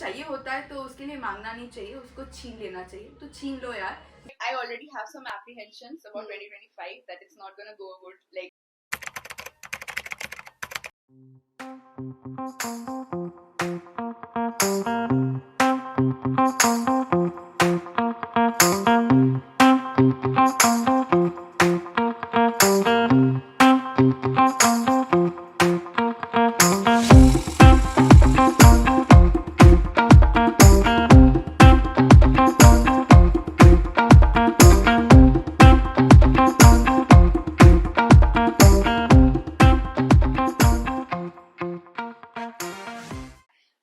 चाहिए होता है तो उसके लिए मांगना नहीं चाहिए, उसको छीन लेना चाहिए, तो छीन लो यार. I already have some apprehensions about 2025 that it's not gonna go good. Like.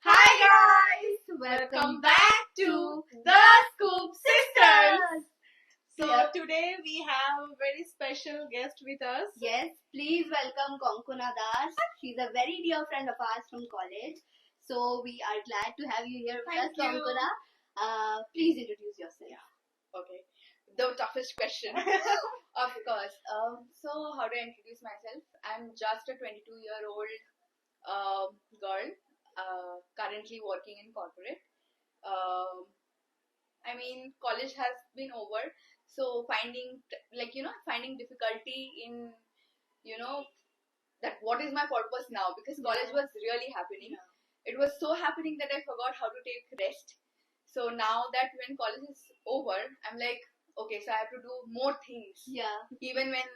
Hi guys, welcome back to the Scoopsisterss. So today we have a very special guest with us. Yes, please welcome Kankona Dash. She's a very dear friend of ours from college. So we are glad to have you here with Thank us, you. Kankona. Please introduce yourself. Okay, the toughest question, of course. So how do I introduce myself? I'm just a 22-year-old girl, currently working in corporate. I mean, college has been over, so finding difficulty in that what is my purpose now, because college was really happening. It was so happening that I forgot how to take rest. So now that when college is over, I'm like, okay, so I have to do more things. Yeah. Even when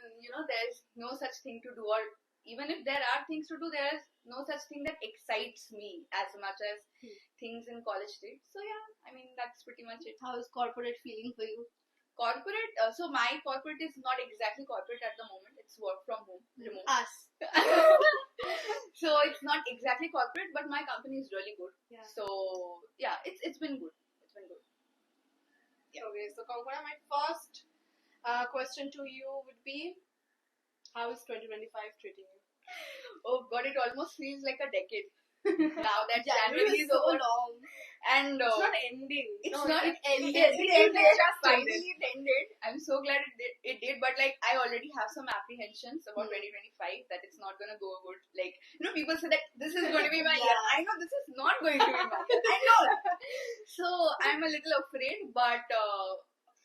there's no such thing to do, or even if there are things to do, there is no such thing that excites me as much as things in college did. So yeah, I mean, that's pretty much it. How is corporate feeling for you? Corporate, so my corporate is not exactly corporate at the moment. It's work from home, remote. Us. So it's not exactly corporate, but my company is really good. Yeah. So yeah, it's been good. It's been good. Yeah. Okay, so Kankona, my first question to you would be, how is 2025 treating you? Oh God, it almost feels like a decade. Now that January January is so over, long. and It's not ending. it's No, not. It ended. It ended. Just Finally, it ended. I'm so glad it did. But like, I already have some apprehensions about 2025 that it's not gonna go good. Like, people say that this is going to be my year. Yeah. I know this is not going to be my year. I know. So I'm a little afraid, but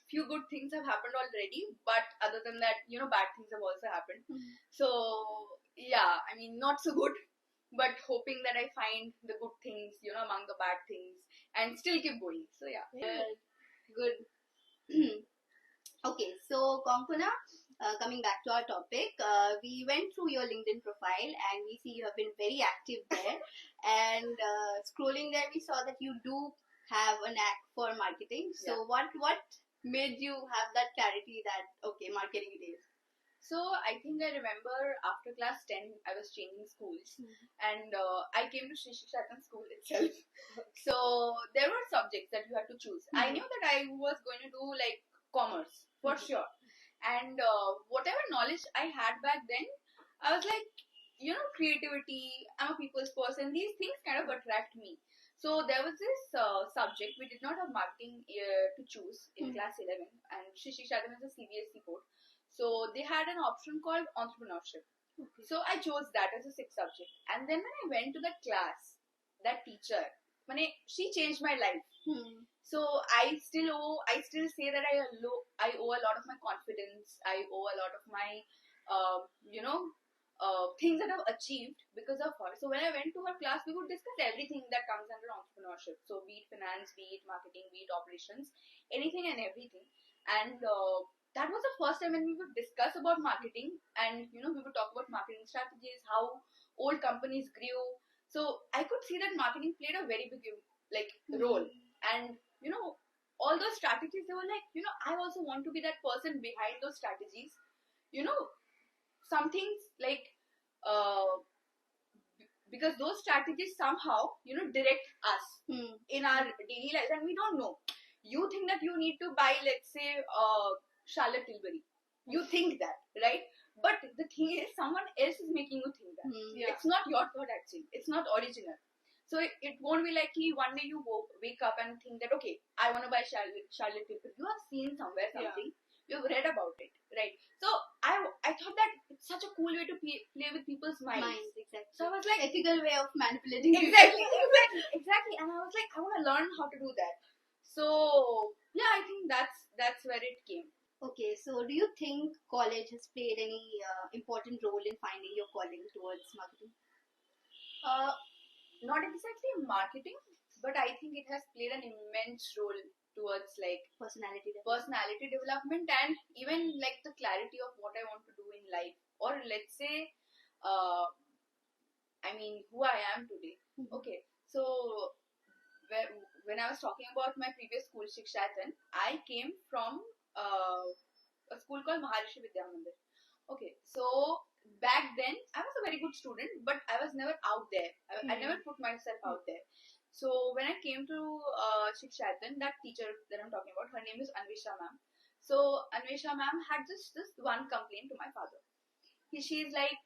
few good things have happened already. But other than that, bad things have also happened. So yeah, I mean, not so good. But hoping that I find the good things, among the bad things, and still keep going. So yeah. Good. Okay, so Kankona, coming back to our topic, we went through your LinkedIn profile and we see you have been very active there. And scrolling there, we saw that you do have a knack for marketing. So what made you have that clarity that okay, marketing it is? So I think I remember after class 10, I was changing schools, and I came to Srijita school itself. So there were subjects that you had to choose. I knew that I was going to do like commerce for sure, and whatever knowledge I had back then, I was like, creativity. I'm a people's person. These things kind of attract me. So there was this subject. We did not have marketing to choose in class 11, and Srijita is a CBSE board. So they had an option called entrepreneurship. Okay. So I chose that as a sixth subject. And then when I went to that class, that teacher, she changed my life. So I still say that I owe a lot of my confidence. I owe a lot of my, things that I've achieved because of her. So when I went to her class, we would discuss everything that comes under entrepreneurship. So be it finance, be it marketing, be it operations, anything and everything. And that was the first time when we would discuss about marketing, and we would talk about marketing strategies, how old companies grew. So I could see that marketing played a very big role, and all those strategies, they were like, I also want to be that person behind those strategies. Some things like because those strategies somehow direct us in our daily life, and we don't know. You think that you need to buy, let's say, Charlotte Tilbury. You think that, right? But the thing is, someone else is making you think that. It's not your thought actually. It's not original. So it won't be like one day you wake up and think that, okay, I want to buy Charlotte Tilbury. You have seen somewhere something, you've read about it, right? So I thought that it's such a cool way to play with people's minds. Exactly. So I was like, ethical way of manipulating exactly. And I was like, I want to learn how to do that. So yeah, I think that's where it came. Okay, so do you think college has played any important role in finding your calling towards marketing? Not exactly marketing, but I think it has played an immense role towards like personality development and even like the clarity of what I want to do in life, or let's say I mean who I am today. Okay, so when I was talking about my previous school Shikshatan, I came from a school called Maharishi Vidya Mandir. Okay, so back then I was a very good student, but I was never out there. I never put myself out there. So when I came to Shikshatan, that teacher that I'm talking about, her name is Anvisha ma'am. So Anvisha ma'am had just this one complaint to my father. She's like,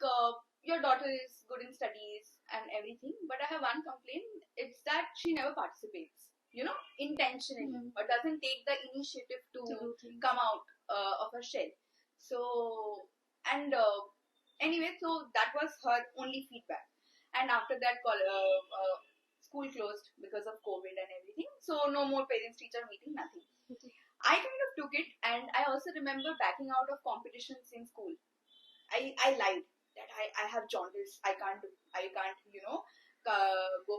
your daughter is good in studies and everything, but I have one complaint. It's that she never participates, intentionally, or doesn't take the initiative to come out of her shell. So, and anyway, so that was her only feedback. And after that, school closed because of COVID and everything. So no more parents-teacher meeting, nothing. I kind of took it, and I also remember backing out of competitions in school. I lied that I have jaundice. I can't go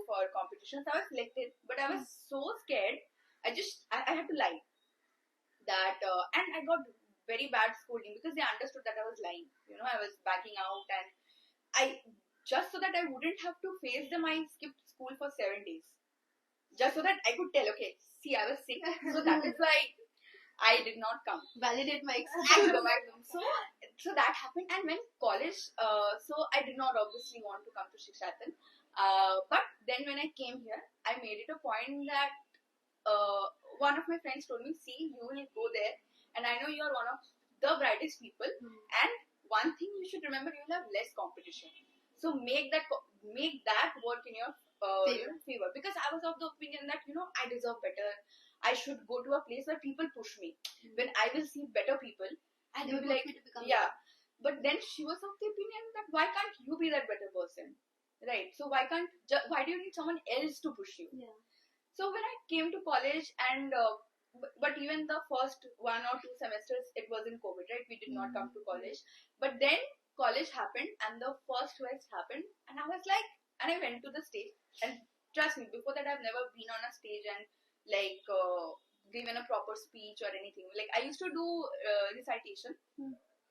for competitions. I was selected, but I was so scared. I had to lie that, and I got very bad scolding because they understood that I was lying. I was backing out, and just so that I wouldn't have to face them, I skipped school for 7 days. Just so that I could tell, okay, see, I was sick. So that is why I did not come. Validate my excuse. So that happened. And when college, so I did not obviously want to come to Shikshatan. But then when I came here, I made it a point that one of my friends told me, see, you will go there, and I know you are one of the brightest people. And one thing you should remember, you will have less competition. So make that work in your favor. Because I was of the opinion that I deserve better. I should go to a place where people push me. When I will see better people, and they will be like, yeah. But then she was of the opinion that why can't you be that better person, right? So why do you need someone else to push you? Yeah. So when I came to college, and but even the first 1 or 2 semesters, it was in COVID, right? We did not come to college. But then college happened, and the first West happened, and I was like, and I went to the stage, and trust me, before that I've never been on a stage and like given a proper speech or anything. Like I used to do recitation,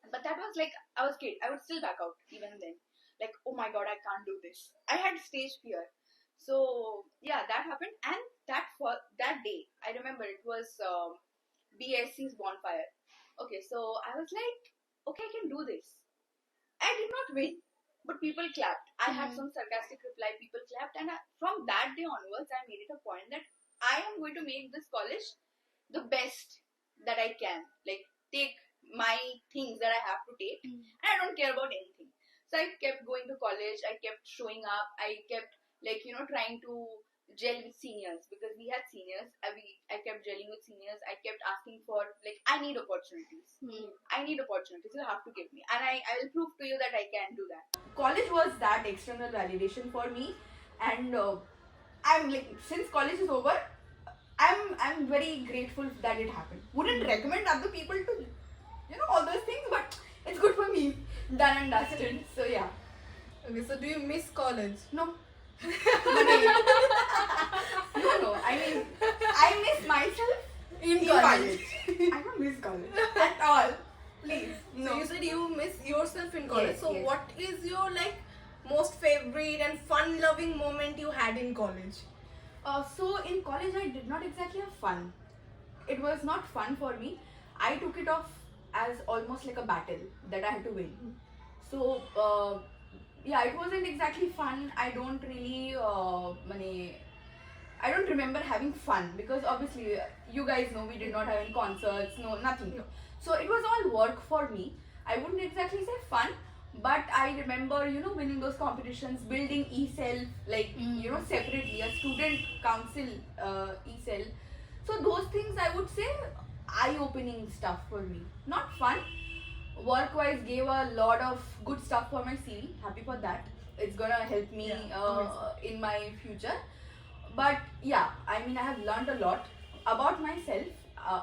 but that was like I was scared. I would still back out even then. Like, oh my god, I can't do this. I had stage fear. So yeah, that happened, and that day I remember it was BSC's bonfire. Okay, so I was like, okay, I can do this. I did not win, but people clapped. I had some sarcastic reply. People clapped, and from that day onwards, I made it a point that I am going to make this college the best that I can. Like, take my things that I have to take, and I don't care about anything. So I kept going to college. I kept showing up. I kept trying to gel with seniors, because we had seniors. I kept gelling with seniors. I kept asking for, like, I need opportunities. I need opportunities. You have to give me, and I will prove to you that I can do that. College was that external validation for me, and I'm like, since college is over, I'm very grateful that it happened. Wouldn't recommend other people to all those things, but it's good for me. Done and dusted. So yeah. Okay, so do you miss college? No. No. I mean, I miss myself in college. I don't miss college at all. Please. No. So you said you miss yourself in college. Yes, so yes. What is your most favorite and fun-loving moment you had in college? So in college I did not exactly have fun. It was not fun for me. I took it off as almost like a battle that I had to win. So yeah, it wasn't exactly fun. I don't really I don't remember having fun, because obviously you guys know we did not have any concerts, nothing. No. So it was all work for me. I wouldn't exactly say fun, but I remember winning those competitions, building e-cell, like separately, a student council e-cell. So those things I would say eye-opening stuff for me. Not fun. Work-wise, gave a lot of good stuff for my CV. Happy for that. It's gonna help me in my future. But yeah, I mean, I have learned a lot about myself,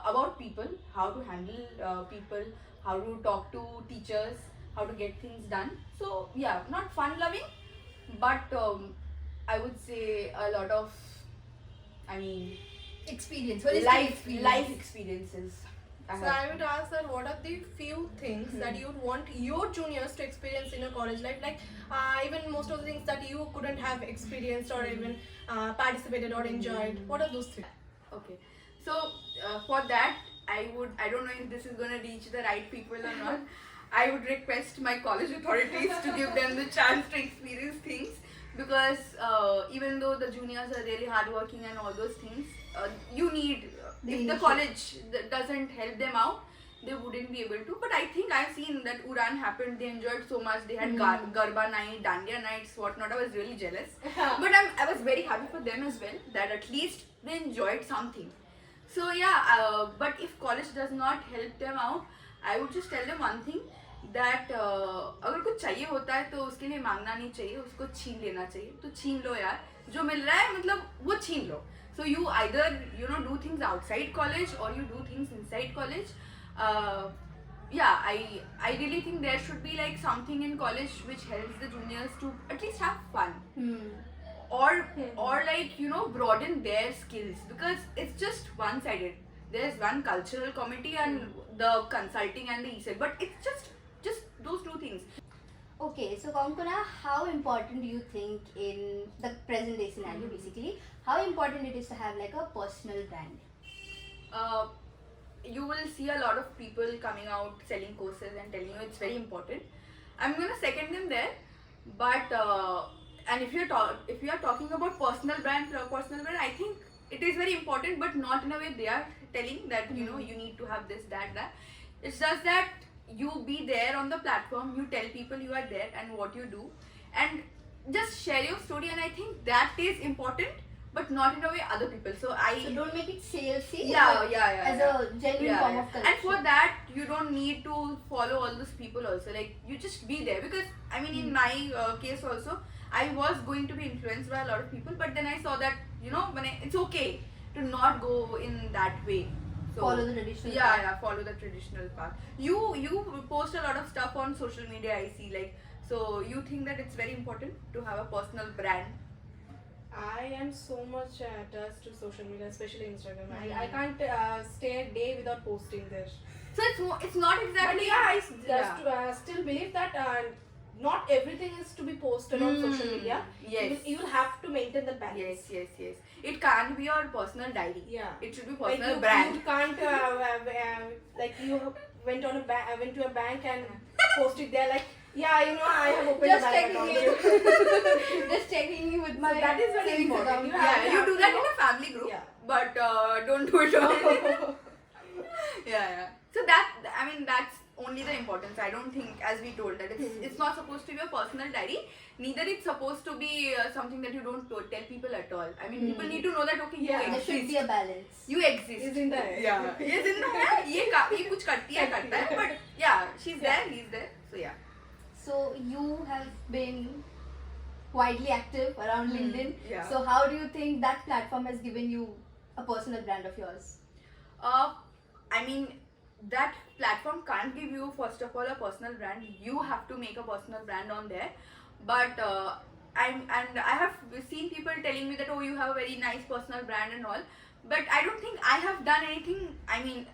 about people, how to handle people, how to talk to teachers, how to get things done. So yeah, not fun-loving, but I would say a lot of, I mean, experience. life experiences. So I would ask that what are the few things that you would want your juniors to experience in your college life, like even most of the things that you couldn't have experienced or even participated or enjoyed. What are those things? Okay, so for that, I don't know if this is gonna reach the right people or not. I would request my college authorities to give them the chance to experience things, because even though the juniors are really hardworking and all those things, you need, if the college doesn't help them out, they wouldn't be able to. But I think I've seen that Udan happened, they enjoyed so much, they had Garba night, Dandiya nights, whatnot. I was really jealous. But I was very happy for them as well, that at least they enjoyed something. So yeah, but if college does not help them out, I would just tell them one thing, that अगर कुछ चाहिए होता है तो उसके लिए मांगना नहीं चाहिए, उसको छीन लेना चाहिए. तो छीन लो यार, जो मिल रहा है मतलब वो छीन लो. So you either do things outside college or you do things inside college. Yeah, I really think there should be like something in college which helps the juniors to at least have fun. Or like broaden their skills, because it's just one-sided. There's one cultural committee and the consulting and the ESET, but it's just those two things. Okay, so Kankona, how important do you think in the present day scenario, basically, how important it is to have like a personal brand? You will see a lot of people coming out selling courses and telling you it's very important. I'm gonna second them there, but and if you are talking about personal brand, I think it is very important, but not in a way they are telling that you need to have this, that. It's just that you be there on the platform, you tell people you are there and what you do, and just share your story. And I think that is important, but not in a way other people. So don't make it salesy. As a genuine form of connection. And for that, you don't need to follow all those people also. Like, you just be there, because I mean, in my case also, I was going to be influenced by a lot of people, but then I saw that it's okay to not go in that way. So, follow the traditional path. Follow the traditional path. You post a lot of stuff on social media, I see. Like, so you think that it's very important to have a personal brand? I am so much attached to social media, especially Instagram. I can't stay a day without posting there. So it's not exactly. But yeah, I still believe that not everything is to be posted on social media. Yes. You will have to maintain the balance. Yes. It can't be your personal diary. Yeah. It should be personal like brand. You can't like you went to a bank and posted there like, I have opened a bank account. Just checking you with my. So that is very important. You do that in a family group, but don't do it on. Yeah. So that's only the importance. I don't think, as we told, that it's not supposed to be a personal diary. Neither it's supposed to be something that you don't tell people at all. I mean, people need to know that you there exist. should be a balance. You exist. Is in there. Yeah. Yes, in there. ये कुछ करती है करता है, but yeah, she's there, he's there. So yeah. So you have been widely active around LinkedIn. Yeah. So how do you think that platform has given you a personal brand of yours? I mean, that platform can't give you, first of all, a personal brand. You have to make a personal brand on there. But I have seen people telling me that, oh, you have a very nice personal brand and all. But I don't think I have done anything, I mean,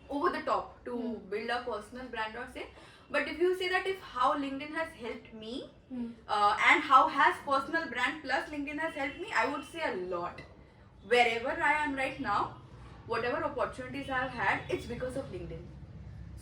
over the top to build a personal brand or say. But if you say that if how LinkedIn has helped me and how has personal brand plus LinkedIn has helped me, I would say a lot. Wherever I am right now, whatever opportunities I have had, it's because of LinkedIn.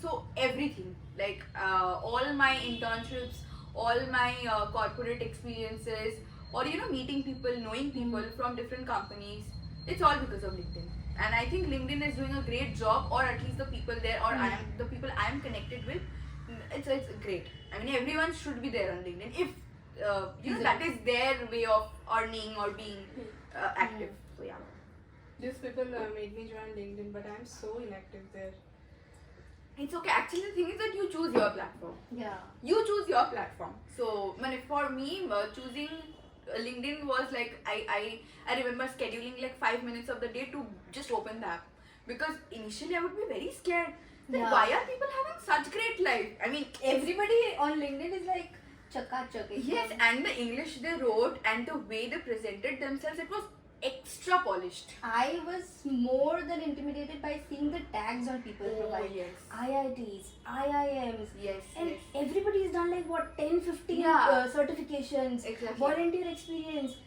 So everything, like all my internships, all my corporate experiences, or meeting people, knowing people from different companies, it's all because of LinkedIn. And I think LinkedIn is doing a great job, or at least the people there, or the people I am connected with, it's great. I mean, everyone should be there on LinkedIn if that is their way of earning or being active. So yeah. These people made me join LinkedIn, but I'm so inactive there. It's okay. Actually, the thing is that you choose your platform. Yeah. You choose your platform. So, for me, choosing LinkedIn was like I remember scheduling like 5 minutes of the day to just open the app, because initially I would be very scared. That Yeah. why are people having such great life? I mean, Everybody on LinkedIn is like chakachak. yes, and the English they wrote and the way they presented themselves, it was extra polished. I was more than intimidated by seeing the tags on people's profile. Yes. IITs, IIMs. Yes. And Yes. everybody's done like what 10, 15 Yeah. certifications, Exactly. volunteer experience.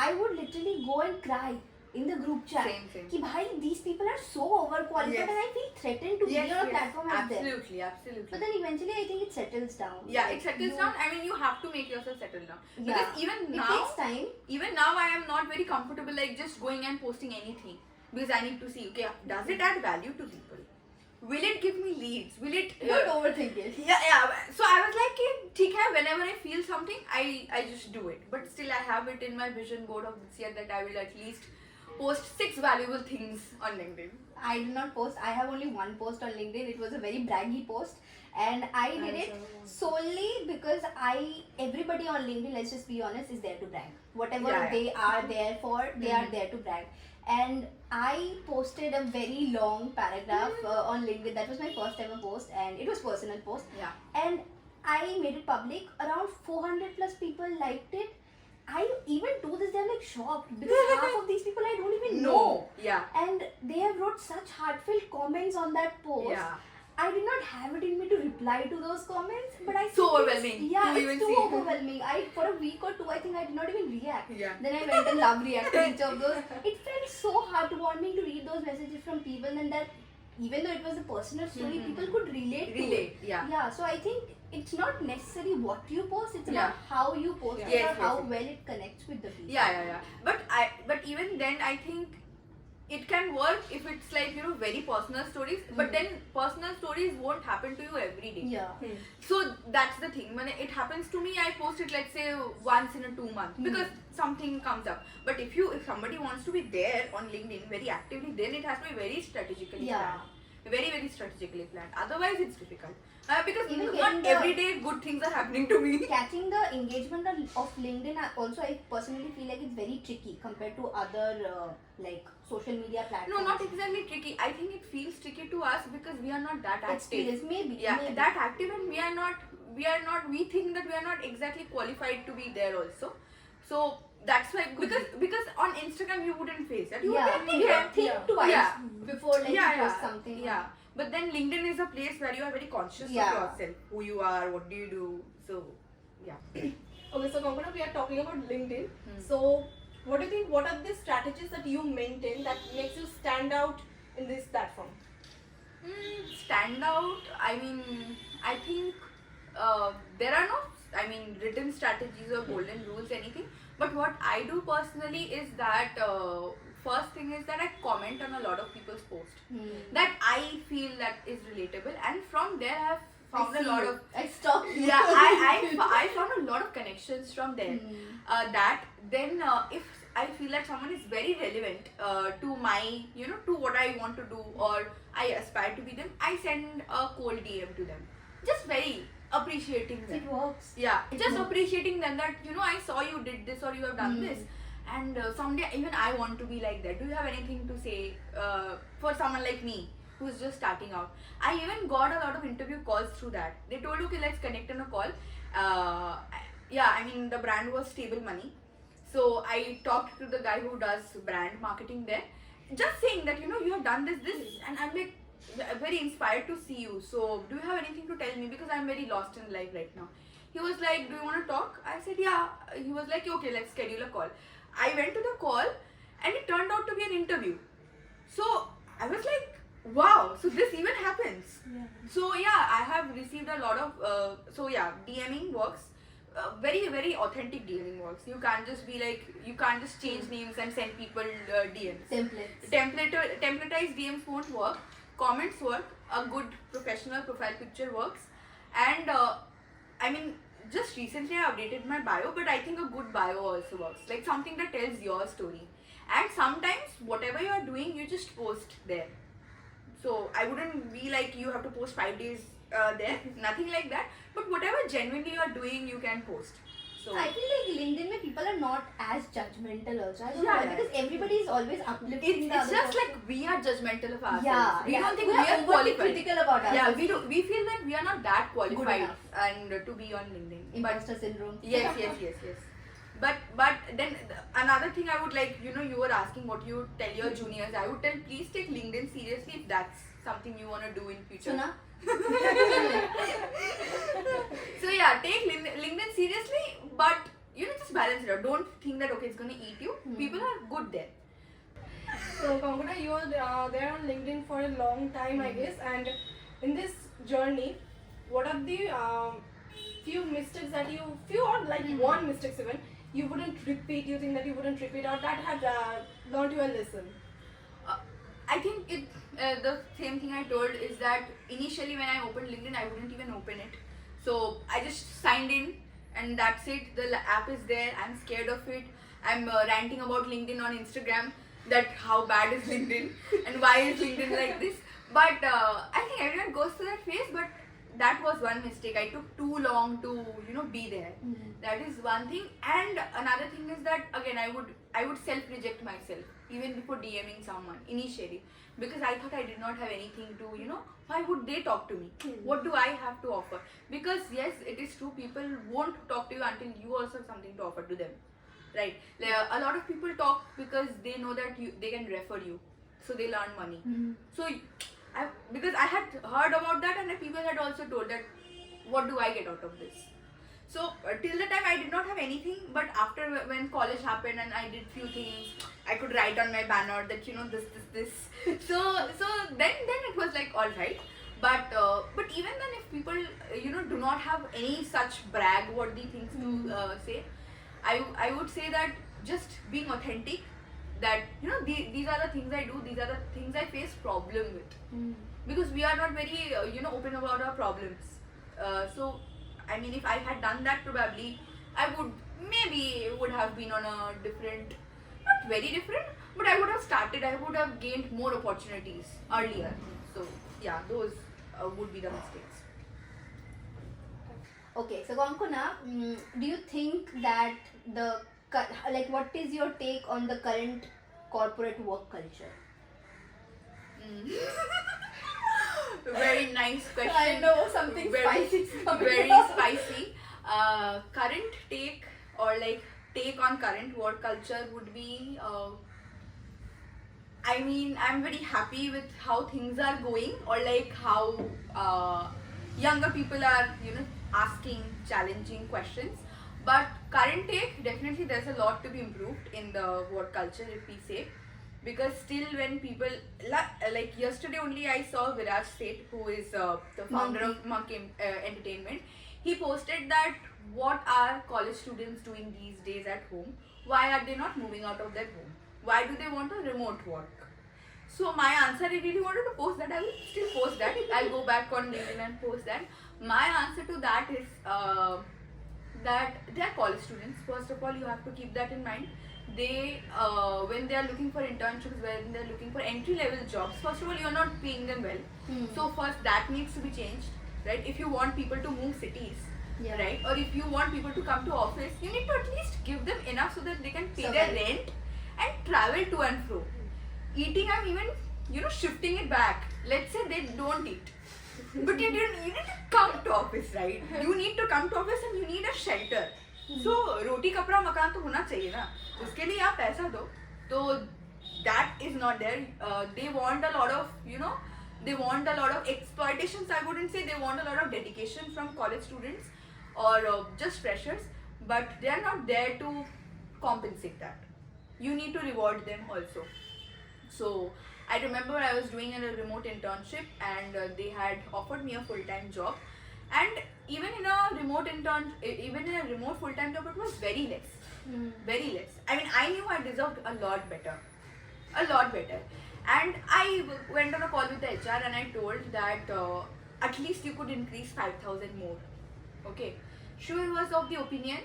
I would literally go and cry in the group chat. Same. Ki bhai, these people are so overqualified, Yes. and I feel threatened to be on a platform as them. Absolutely. But then eventually I think it settles down. Yeah, Like, it settles you- down. I mean, you have to make yourself settle down. Yeah. Because even It now, takes time. I am not very comfortable like just going and posting anything, because I need to see, okay, does it add value to people? Will it give me leads? Will it? Don't overthink it. Yeah. So I was like, "ठीक है, whenever I feel something, I just do it." But still, I have it in my vision board of this year that I will at least post 6 valuable things on LinkedIn. I did not post. I have only one post on LinkedIn. It was a very braggy post, and I did it solely because everybody on LinkedIn, let's just be honest, is there to brag. Whatever Yeah. they are there for, they are there to brag. And I posted a very long paragraph on LinkedIn. That was my first ever post, and it was personal post. Yeah. And I made it public. Around 400 plus people liked it. I even to this day I'm like shocked, because half of these people I don't even know. Yeah. And they have wrote such heartfelt comments on that post. Yeah. I did not have it in me to reply to those comments, but I So think overwhelming Yeah, to it's even too see. overwhelming. For a week or two, I think I did not even react. Yeah. Then I went and love react to each of those. It felt so heartwarming to read those messages from people, and that even though it was a personal story, people could relate to it. Yeah. Yeah, so I think it's not necessarily what you post, it's Yeah. about how you post it, Yes, or how yes. well it connects with the people. Yeah. But even then, I think it can work if it's like, very personal stories. But then personal stories won't happen to you every day. Yeah. So that's the thing. When it happens to me, I post it, let's say, once in a 2 months, because something comes up. But if somebody wants to be there on LinkedIn very actively, then it has to be very strategically planned. Very, very strategically planned. Otherwise, it's difficult. Because Even not getting the- every day good things are happening to me. Catching the engagement of LinkedIn also, I personally feel like it's very tricky compared to other like social media platforms. No, not exactly tricky. I think it feels tricky to us because we are not that active. Experience, maybe. Yeah, maybe. that active, and we are not. We think that we are not exactly qualified to be there also. So that's why, because on Instagram you wouldn't face that. You would be like, think twice Yeah. before like you yeah, post something. Yeah. But then LinkedIn is a place where you are very conscious of yourself, who you are, what do you do. So, yeah. Okay, so Kankona, we are talking about LinkedIn. So, what do you think? What are the strategies that you maintain that makes you stand out in this platform? Stand out. I mean, I think there are no, written strategies or golden rules, anything. But what I do personally is that first thing is that I comment on a lot of people's posts that I feel that is relatable, and from there I have found a lot of I stalked you. yeah I found a lot of connections from there. If I feel that someone is very relevant to my to what I want to do, or I aspire to be them, I send a cold DM to them, just very appreciating them. It works. Yeah, It just works. appreciating them that I saw you did this, or you have done this, and someday even I want to be like that. Do you have anything to say for someone like me who's just starting out? I even got a lot of interview calls through that. They told, okay, let's connect on a call. The brand was Stable Money, so I talked to the guy who does brand marketing there, just saying that you have done this, and I'm like very inspired to see you. So do you have anything to tell me, because I'm very lost in life right now? He was like, do you want to talk? I said yeah. He was like, okay, let's schedule a call. I went to the call, and it turned out to be an interview. So I was like, wow, so this even happens. So I have received a lot of DMing works. Very, very authentic DMing works. You can't just be like, you can't just change names and send people DMs. Templates. Templatized DMs won't work. Comments work. A good professional profile picture works. And just recently I updated my bio, but I think a good bio also works. Like something that tells your story. And sometimes whatever you are are doing, you just post there. So I wouldn't be like you have to post 5 days there, nothing like that. But whatever genuinely you are doing, you can post. So I feel like LinkedIn mein people are not as judgmental also. I don't know Yeah, why, yeah. because everybody is always uplifting it's the other just person. like we are judgmental of ourselves. Yeah, We yeah. don't think we are are overly qualified. critical about ourselves. Yeah, we do. We feel that we are not that qualified enough. and to be on LinkedIn. Imposter syndrome. Yes. But then another thing I would like, you were asking what you would tell your juniors. I would tell, please take LinkedIn seriously if that's something you want to do in future. Suna? So yeah, take LinkedIn seriously, but just balance it out. Don't think that okay, it's gonna eat you. People are good there. So, Kankona, you are there on LinkedIn for a long time, I guess. And in this journey, what are the few mistakes that one mistakes even, you wouldn't repeat, you think that you wouldn't repeat, or that had learned you a lesson? I think the same thing I told is that initially when I opened LinkedIn, I wouldn't even open it. So I just signed in and that's it. The app is there. I'm scared of it. I'm ranting about LinkedIn on Instagram, that how bad is LinkedIn and why is LinkedIn like this. But I think everyone goes through that phase, but that was one mistake. I took too long to be there. That is one thing. And another thing is that again I would self reject myself even before DMing someone initially, because I thought I did not have anything to why would they talk to me? What do I have to offer? Because yes, it is true, people won't talk to you until you also have something to offer to them, right? A lot of people talk because they know that they can refer you, so they'll earn money. So because I had heard about that, and people had also told that what do I get out of this? So till the time I did not have anything, but after when college happened and I did few things, I could write on my banner that this. So then it was like all right. But even then, if people do not have any such brag-worthy things to say, I would say that just being authentic. That these are the things I do, these are the things I face problem with, because we are not very open about our problems. So I mean, if I had done that, probably I would have been on a different, not very different, but I would have gained more opportunities earlier. So yeah, those would be the mistakes. Okay, so Kankona, do you think that what is your take on the current corporate work culture? Very nice question. I know something spicy is coming Very up. spicy. Current take take on current work culture would be. I mean, I'm very happy with how things are going, or like how younger people are, asking challenging questions. But current take, definitely there's a lot to be improved in the work culture, if we say. Because still when people, like yesterday only I saw Viraj Seth, who is the founder of Monkey Entertainment. He posted that what are college students doing these days at home? Why are they not moving out of their home? Why do they want a remote work? So my answer, I really wanted to post that. I will still post that. I'll go back on LinkedIn and post that. My answer to that is that they are college students. First of all, you have to keep that in mind. They when they are looking for internships, when they are looking for entry level jobs, first of all, you are not paying them well. So first that needs to be changed, right? If you want people to move cities, right, or if you want people to come to office, you need to at least give them enough so that they can pay their rent and travel to and fro. Eating, I'm even shifting it back. Let's say they don't eat, but you need to come to office, right? You need to come to office and you need a shelter. So roti kapra makan to hona chahiye na. Uske liye aap paisa do. So that is not there. They want a lot of they want a lot of exploitations. I wouldn't say they want a lot of dedication from college students or just freshers, but they are not there to compensate that. You need to reward them also. So I remember I was doing a remote internship and they had offered me a full-time job, and even in a remote full-time job, it was very less. Very less. I mean, I knew I deserved a lot better. And I went on a call with the HR and I told that at least you could increase 5,000 more. Okay. She was of the opinion,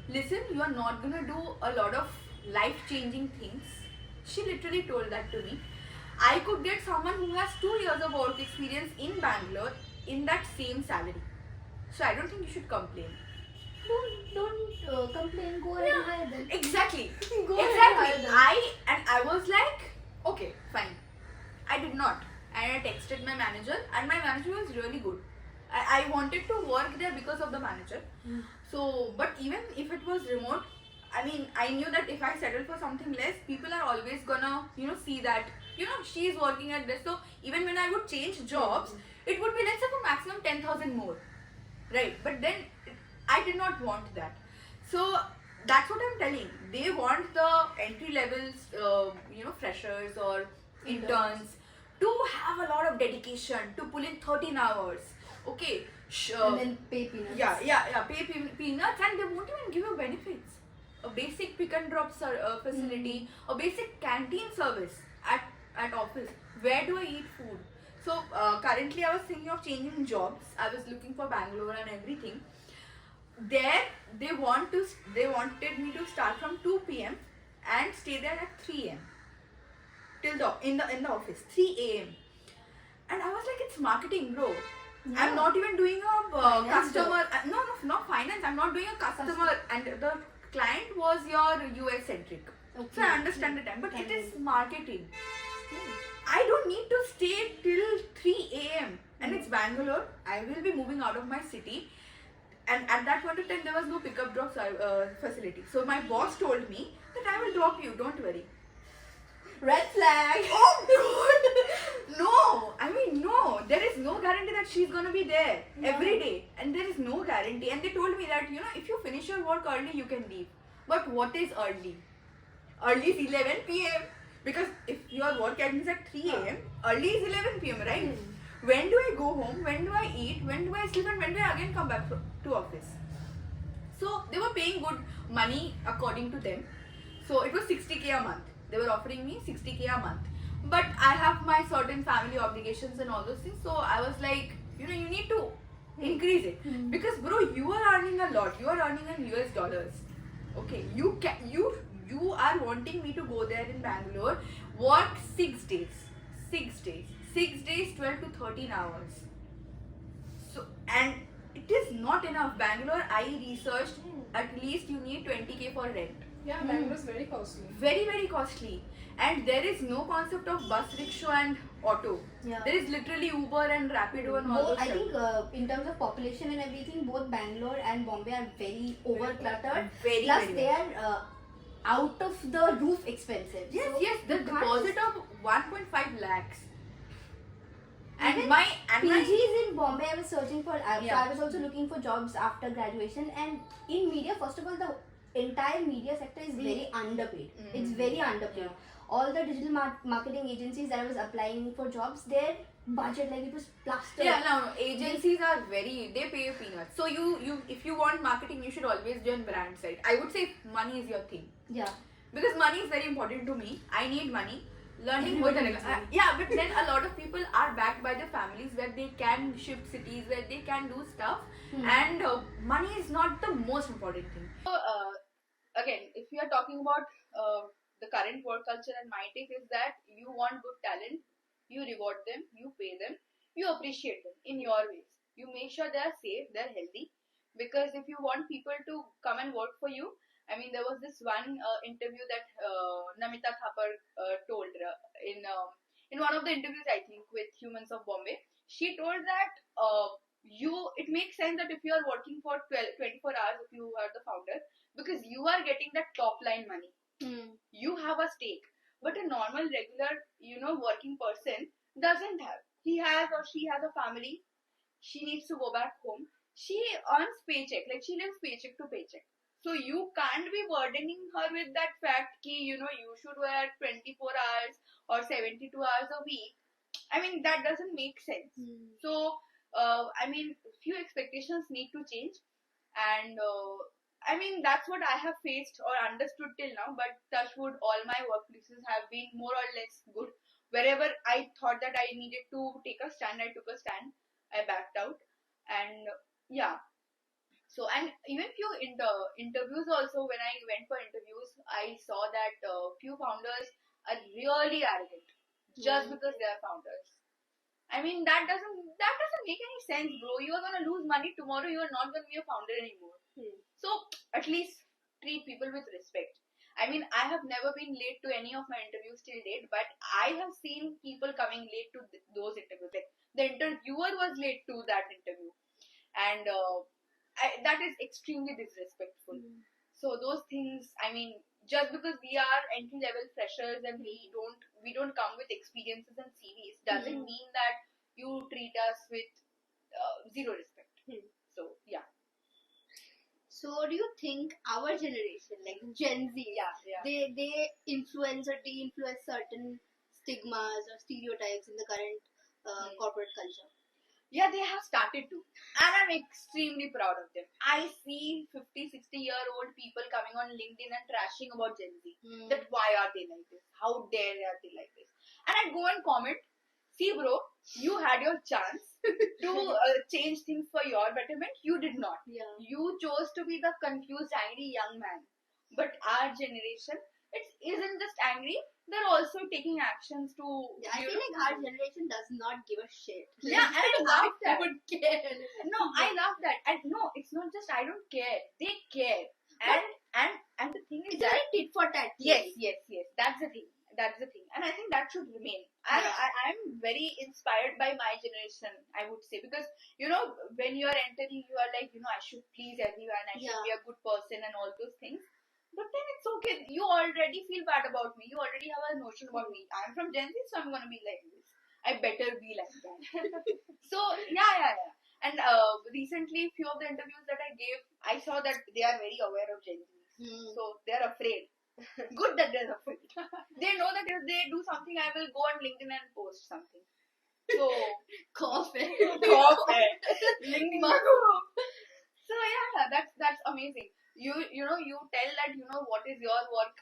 listen, you are not gonna do a lot of life-changing things She literally told that to me. I could get someone who has 2 years of work experience in Bangalore in that same salary. So I don't think you should complain. Don't complain. Go ahead and hire them. Exactly. Go ahead and hire Exactly. them. I was like, okay, fine. I did not. And I texted my manager, and my manager was really good. I wanted to work there because of the manager. So, but even if it was remote, I mean, I knew that if I settle for something less, people are always gonna, see that, she's working at this. So, even when I would change jobs, it would be, let's say, for maximum 10,000 more. Right. But then I did not want that. So, that's what I'm telling. They want the entry levels, freshers or interns to have a lot of dedication, to pull in 13 hours. Okay. And then pay peanuts. Yeah. Pay peanuts, and they won't even give you benefits. A basic pick and drop facility, a basic canteen service at office. Where do I eat food? So currently I was thinking of changing jobs. I was looking for Bangalore and everything. There they wanted me to start from 2 p.m. and stay there at 3 a.m. till in the office 3 a.m. And I was like, it's marketing, bro. Yeah. I'm not even doing a customer. No, not finance. I'm not doing a customer, and the client was your US centric. Okay. So I understand the time, but it is marketing. I don't need to stay till 3 a.m. and it's Bangalore. I will be moving out of my city, and at that point of time there was no pickup drop facility. So my boss told me that I will drop you. Don't worry. Red flag. Oh God! No, I mean no. There is no guarantee that she's gonna be there every day, and there is no guarantee. And they told me that if you finish your work early, you can leave. But what is early? Early is 11 p.m. Because if your work ends at 3 a.m., early is 11 p.m. right? When do I go home? When do I eat? When do I sleep? And when do I again come back to office? So they were paying good money according to them. So it was 60K a month. They were offering me 60K a month. But I have my certain family obligations and all those things. So I was like, you need to increase it. Because bro, you are earning a lot. You are earning in US dollars. Okay, you are wanting me to go there in Bangalore, work 6 days. 6 days. 6 days, 12 to 13 hours. So, and it is not enough. Bangalore, I researched, at least you need 20K for rent. Yeah, Bangalore is very costly. Very, very costly. And there is no concept of bus, rickshaw and auto. Yeah. There is literally Uber and Rapido and all those I think in terms of population and everything, both Bangalore and Bombay are very overcluttered. Very, Plus, very they are out of the roof expensive. Yes, so yes. The deposit of 1.5 lakhs. And even my PGs in Bombay, I was searching for. So Yeah. I was also looking for jobs after graduation, and in media, first of all, the entire media sector is very underpaid. It's very underpaid. All the digital marketing agencies that I was applying for jobs, their budget, like, it was plastered. Yeah, no, agencies are they pay you peanuts. So you if you want marketing, you should always join brand side. I would say money is your thing. Yeah. Because money is very important to me. I need money. Learning Everybody good. needs money. Yeah, but then a lot of people are backed by their families where they can shift cities, where they can do stuff, and money is not the most important thing. So, again, if we are talking about the current work culture, and my take is that you want good talent, you reward them, you pay them, you appreciate them in your ways. You make sure they are safe, they are healthy. Because if you want people to come and work for you, I mean, there was this one interview that Namita Thapar told in one of the interviews, I think, with Humans of Bombay. She told that it makes sense that if you are working for 24 hours, if you are the founder, because you are getting that top line money. You have a stake. But a normal, regular, working person doesn't have. He has or she has a family. She needs to go back home. She earns paycheck, like she lives paycheck to paycheck. So you can't be burdening her with that fact that you should work 24 hours or 72 hours a week. I mean, that doesn't make sense. So, I mean, few expectations need to change, and I mean, that's what I have faced or understood till now. But touch wood, all my workplaces have been more or less good. Wherever I thought that I needed to take a stand, I took a stand. I backed out, and yeah. So, and even few interviews also, when I went for interviews, I saw that few founders are really arrogant just because they are founders. I mean, that doesn't make any sense, bro. You are gonna lose money tomorrow. You are not gonna be a founder anymore. So at least treat people with respect. I mean, I have never been late to any of my interviews till date, but I have seen people coming late to those interviews. Like the interviewer was late to that interview, and that is extremely disrespectful. So those things, I mean, just because we are entry level freshers and we don't come with experiences and CVs doesn't mean that you treat us with zero respect. So yeah. So do you think our generation, like Gen Z, they influence or de-influence certain stigmas or stereotypes in the current corporate culture? Yeah, they have started to. And I'm extremely proud of them. I see 50, 60-year-old people coming on LinkedIn and trashing about Gen Z. That why are they like this? How dare are they like this? And I go and comment, see bro, you had your chance to change things for your betterment. You did not. Yeah. You chose to be the confused, angry young man. But our generation, it isn't just angry, they're also taking actions to. Yeah, I feel like our generation does not give a shit. Yeah, and I love that. I would care. No, I love that. And no, it's not just I don't care. They care. And the thing is it's that tit for tat. yes. That's the thing. And I think that should remain. I'm very inspired by my generation, I would say, because when you are entering, you are like, I should please everyone, I should be a good person and all those things. But then it's okay. You already feel bad about me. You already have a notion about me. I'm from Gen Z, so I'm gonna be like this. I better be like that. So yeah. And recently, few of the interviews that I gave, I saw that they are very aware of Gen Z. So they're afraid. Good that they're afraid. They know that if they do something, I will go on LinkedIn and post something. So Cough it. LinkedIn. So yeah, that's amazing. You tell that what is your work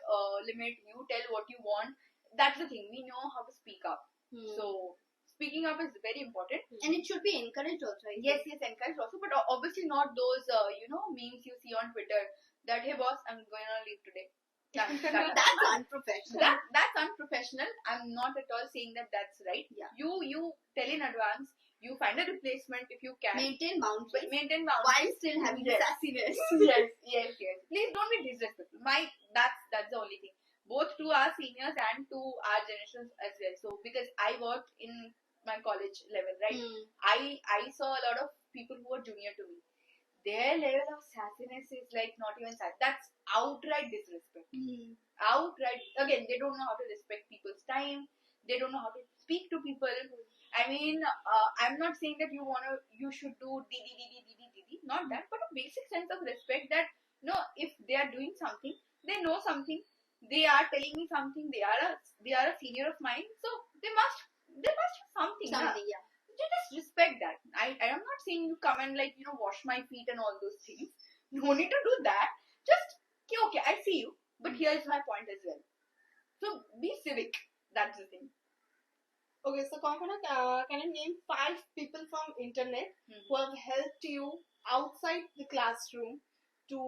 limit. You tell what you want. That's the thing. We know how to speak up. So speaking up is very important, and it should be encouraged also. Yes, encouraged also, but obviously not those memes you see on Twitter that, hey boss, I'm going on leave today. That's unprofessional. That's unprofessional. I'm not at all saying that that's right. Yeah. You tell in advance. You find a replacement if you can. Maintain boundaries. While still having sassiness. yes. Please don't be disrespectful. That's the only thing. Both to our seniors and to our generations as well. So because I worked in my college level, right? I saw a lot of people who were junior to me. Their level of sassiness is like not even sass. That's outright disrespect. Outright. Again, they don't know how to respect people's time. They don't know how to speak to people. I mean, I'm not saying that you should do didi, not that, but a basic sense of respect that if they are doing something, they know something, they are telling me something, they are a senior of mine, so they must have something. Yeah. Just respect that. I am not saying you come and wash my feet and all those things. No need to do that. Just okay, I see you, but here is my point as well. So be civic. That's the thing. Okay, so Kankona, can you name 5 people from internet who have helped you outside the classroom to,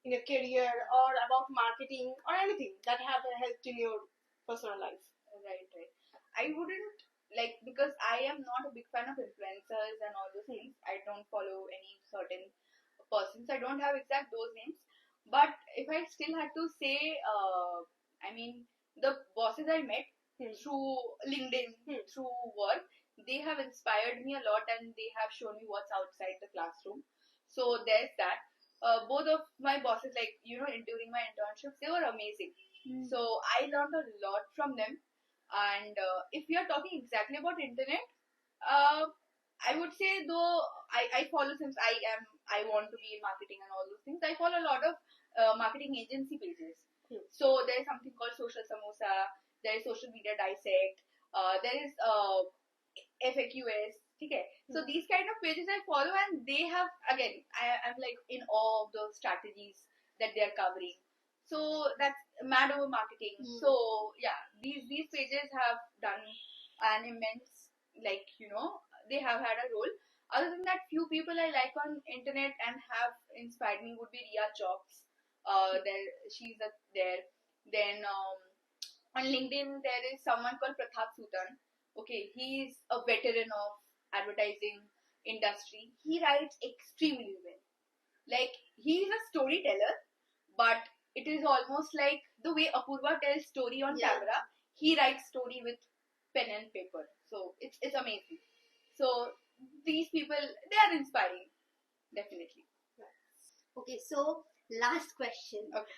in your career or about marketing or anything that have helped in your personal life? Right. I wouldn't because I am not a big fan of influencers and all those things. I don't follow any certain persons. I don't have exact those names. But if I still had to say, I mean, the bosses I met through LinkedIn, through work, they have inspired me a lot and they have shown me what's outside the classroom. So there's that. Both of my bosses, during my internships, they were amazing. So I learned a lot from them. And if we are talking exactly about internet, I would say though I follow, since I want to be in marketing and all those things, I follow a lot of marketing agency pages. So there is something called Social Samosa, there is Social Media Dissect, there is FAQs. Okay. So these kind of pages I follow, and they have, again, I'm like in awe of the strategies that they are covering. So that's mad over marketing. So yeah, these pages have done an immense, they have had a role. Other than that, few people I like on internet and have inspired me would be Ria Chops. She's there. Then on LinkedIn there is someone called Pratap Sutan. Okay, he's a veteran of advertising industry. He writes extremely well. Like, he's a storyteller, but it is almost like the way Apurva tells story on camera. He writes story with pen and paper. So it's amazing. So these people, they are inspiring, definitely. Okay, so last question. Okay.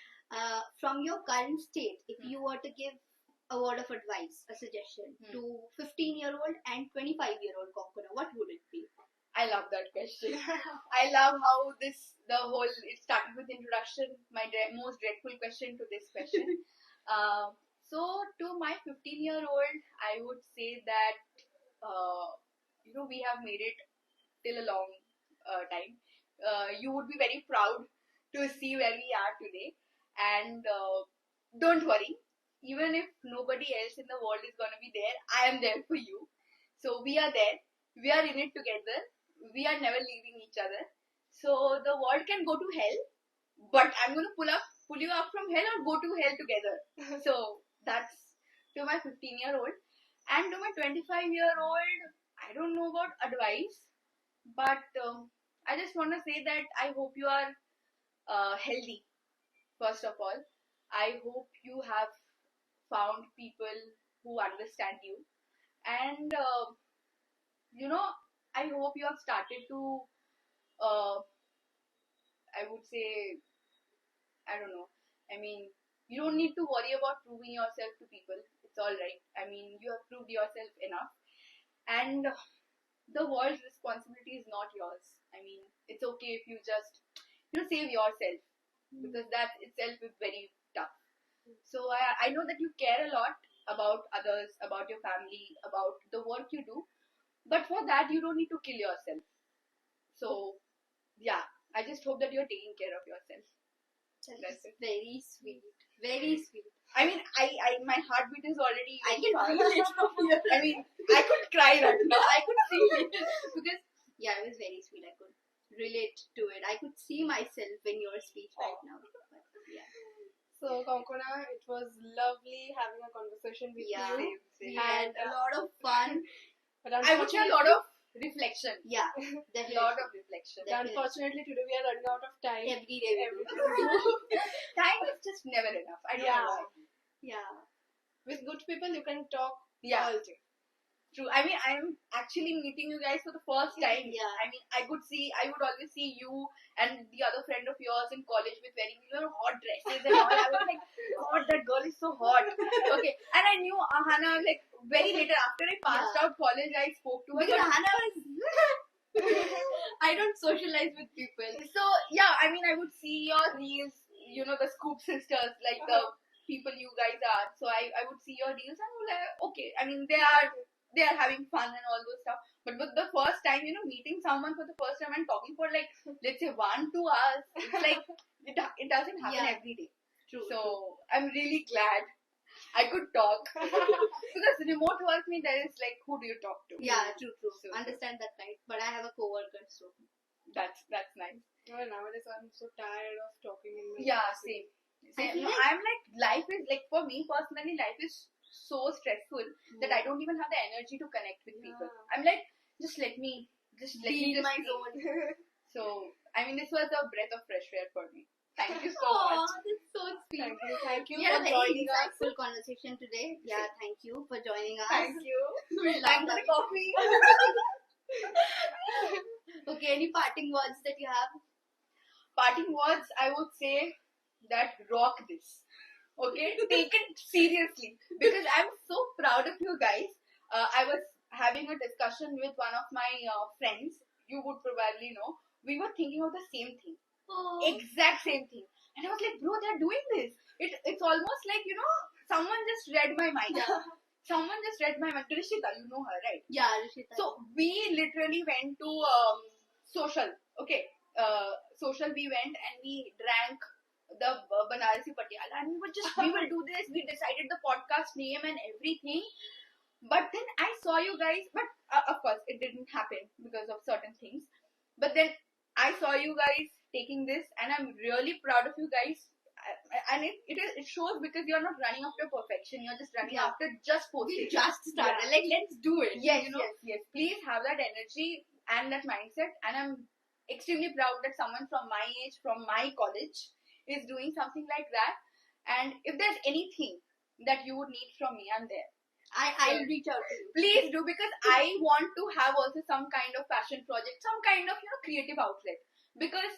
From your current state, if you were to give a word of advice, a suggestion to 15-year-old and 25-year-old Kankona, what would it be? I love that question. I love how it started with introduction, my most dreadful question to this question. So to my 15-year-old, I would say that, we have made it till a long time. You would be very proud to see where we are today. And don't worry, even if nobody else in the world is going to be there, I am there for you. So we are there. We are in it together. We are never leaving each other. So the world can go to hell, but I'm going to pull you up from hell, or go to hell together. So that's to my 15-year-old. And to my 25-year-old, I don't know about advice, but I just want to say that I hope you are healthy, first of all. I hope you have found people who understand you. And, I hope you have started to, I would say, I don't know. I mean, you don't need to worry about proving yourself to people. It's alright. I mean, you have proved yourself enough. And the world's responsibility is not yours. I mean, it's okay if you just, save yourself. Because that itself is very tough. So I know that you care a lot about others, about your family, about the work you do. But for that, you don't need to kill yourself. So, yeah, I just hope that you're taking care of yourself. That's very sweet. Very sweet. I mean, my heartbeat is already. I can feel it from here. I mean, I could cry right now. I could feel it. Because, yeah, it was very sweet. I could relate to it. I could see myself in your speech right now. But, yeah. So, Kankona, it was lovely having a conversation with you. Same. We had a lot of fun. But I would say a lot of reflection. Yeah, definitely. A lot of reflection. Unfortunately, today we are running out of time. Every day. Time is just never enough. I don't know why. Yeah. With good people, you can talk all day. True. I mean, I'm actually meeting you guys for the first time. Yeah. I mean, I would always see you and the other friend of yours in college with wearing hot dresses and all. I was like, God, that girl is so hot. Okay. And I knew Ahana, like, very later after I passed out college, I spoke to her. Because Ahana was... I don't socialize with people. So, yeah, I mean, I would see your reels, the Scoop Sisters, like the people you guys are. So, I would see your reels and I was like, okay. I mean, they are having fun and all those stuff. But the first time, meeting someone for the first time and talking for like, let's say 1-2 hours, it's like, it doesn't happen every day. True. So, I'm really glad I could talk. Because remote work means there is like, who do you talk to? Yeah, true. So, understand that, right? But I have a co-worker, so. That's nice. Well, nowadays I'm so tired of talking in my same. I'm like, life is like, for me personally, life is so stressful that I don't even have the energy to connect with people. I'm like, just let me be in my zone. So, I mean, this was a breath of fresh air for me. Thank you so much. That's so sweet. Thank you for joining us. Insightful conversation today. Yeah, thank you for joining us. Thank you. Thanks for the coffee. Okay, any parting words that you have? Parting words, I would say that rock this. Okay, take it seriously because I'm so proud of you guys. I was having a discussion with one of my friends. You would probably know. We were thinking of the same thing, exact same thing, and I was like, bro, they're doing this. It's almost like someone just read my mind. Someone just read my mind. Rishita, you know her, right? Yeah, Rishita. So we literally went to social. Okay, social. We went and we drank the Banarasi Patiala, and we will do this. We decided the podcast name and everything. But then I saw you guys, but of course it didn't happen because of certain things. But then I saw you guys taking this, and I'm really proud of you guys. and it shows because you're not running after perfection. You're just running Yeah. after just posting. We just started. Yeah. Like, let's do it. Yes, you know? yes. Please have that energy and that mindset. And I'm extremely proud that someone from my age, from my college, is doing something like that. And if there's anything that you would need from me, I'm there. I'll reach out to you. Please do, because I want to have also some kind of passion project, some kind of creative outlet. Because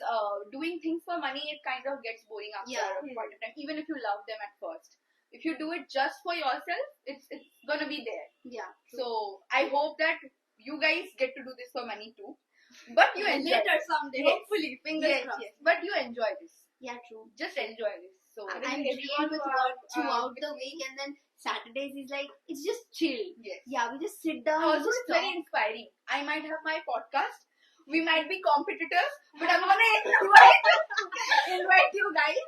doing things for money, it kind of gets boring after a point of time, even if you love them at first. If you do it just for yourself, it's gonna be there. Yeah. So I hope that you guys get to do this for money too. But you enjoy later this. someday. Yes. Hopefully, fingers crossed. Yes. But you enjoy this. Yeah, true. Just enjoy this. So I'm drained with work throughout the week, and then Saturdays is like, it's just chill. Yes. Yeah, we just sit down. Also, it's very inspiring. I might have my podcast. We might be competitors, but I'm gonna invite you guys.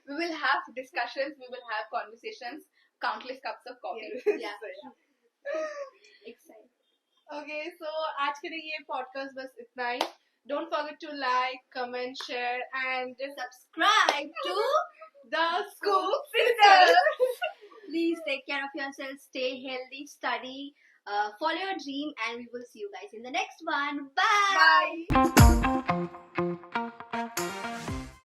We will have discussions. We will have conversations. Countless cups of coffee. Yeah. Excited. Okay, so आज के लिए ये podcast बस इतना ही. Don't forget to like, comment, share, and Subscribe to the Scoop Sisters. Please take care of yourselves. Stay healthy. Study. Follow your dream, and we will see you guys in the next one. Bye. Bye.